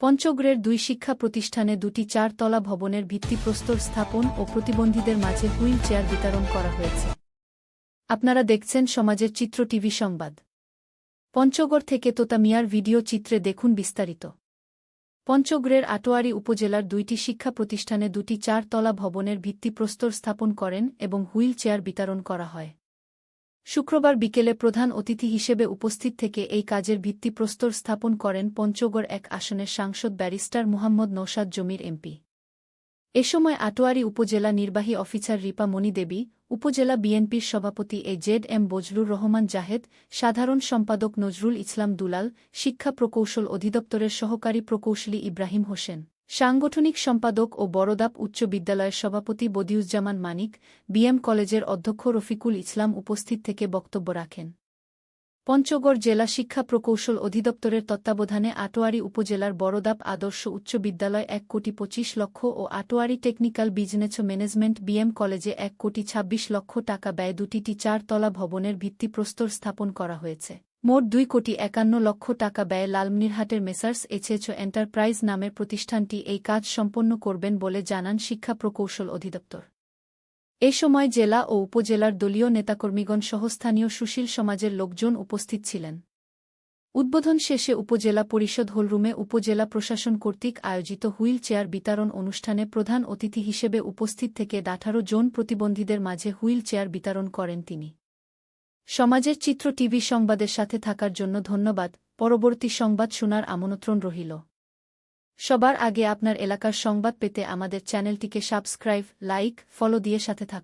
পঞ্চগড়ের ২ শিক্ষা প্রতিষ্ঠানে ২টি ৪ তলা ভবনের ভিত্তিপ্রস্তর স্থাপন ও প্রতিবন্ধীদের মাঝে হুইল চেয়ার বিতরণ করা হয়েছে। আপনারা দেখছেন সমাজের চিত্র টিভি সংবাদ। পঞ্চগড় থেকে তোতা মিয়ার ভিডিও চিত্রে দেখুন বিস্তারিত। পঞ্চগড়ের আটোয়ারী উপজেলার ২টি শিক্ষা প্রতিষ্ঠানে ২টি ৪ তলা ভবনের ভিত্তিপ্রস্তর স্থাপন করেন এবং হুইল চেয়ার বিতরণ করা হয়। শুক্রবার বিকেলে প্রধান অতিথি হিসেবে উপস্থিত থেকে এই কাজের ভিত্তিপ্রস্তর স্থাপন করেন পঞ্চগড় ১ আসনের সাংসদ ব্যারিস্টার মুহাম্মদ নওশাদ জমির এমপি। এ সময় আটোয়ারী উপজেলা নির্বাহী অফিসার রিপা মণি দেবী, উপজেলা বিএনপির সভাপতি এজেড.এম বজলুর রহমান জাহেদ, সাধারণ সম্পাদক নজরুল ইসলাম দুলাল, শিক্ষা প্রকৌশল অধিদপ্তরের সহকারী প্রকৌশলী ইব্রাহিম হোসেন, সাংগঠনিক সম্পাদক ও বড়দাপ উচ্চ বিদ্যালয়ের সভাপতি বদিউজ্জামান মানিক, বিএম কলেজের অধ্যক্ষ রফিকুল ইসলাম উপস্থিত থেকে বক্তব্য রাখেন। পঞ্চগড় জেলা শিক্ষা প্রকৌশল অধিদপ্তরের তত্ত্বাবধানে আটোয়ারী উপজেলার বড়দাপ আদর্শ উচ্চ বিদ্যালয় ১,২৫,০০,০০০ ও Atwari technical business management BM কলেজে ১,২৬,০০,০০০ ব্যয়ে ২টি ৪ তলা ভবনের ভিত্তিপ্রস্তর স্থাপন করা হয়েছে। মোট ২,৫১,০০,০০০ টাকা ব্যয়ে লালমনিরহাটের মেসার্স এইচএইচ এন্টারপ্রাইজ নামের প্রতিষ্ঠানটি এই কাজ সম্পন্ন করবেন বলে জানান শিক্ষা প্রকৌশল অধিদপ্তর। এ সময় জেলা ও উপজেলার দলীয় নেতাকর্মীগণ সহ স্থানীয় সুশীল সমাজের লোকজন উপস্থিত ছিলেন। উদ্বোধন শেষে উপজেলা পরিষদ হলরুমে উপজেলা প্রশাসন কর্তৃক আয়োজিত হুইল চেয়ার বিতরণ অনুষ্ঠানে প্রধান অতিথি হিসেবে উপস্থিত থেকে ১৮ জন প্রতিবন্ধীদের মাঝে হুইল চেয়ার বিতরণ করেন তিনি। সমাজের চিত্র টিভি সংবাদের সাথে থাকার জন্য ধন্যবাদ। পরবর্তী সংবাদ শোনার আমন্ত্রণ রহিল। সবার আগে আপনার এলাকার সংবাদ পেতে আমাদের চ্যানেলটিকে সাবস্ক্রাইব, লাইক, ফলো দিয়ে সাথে থাকুন।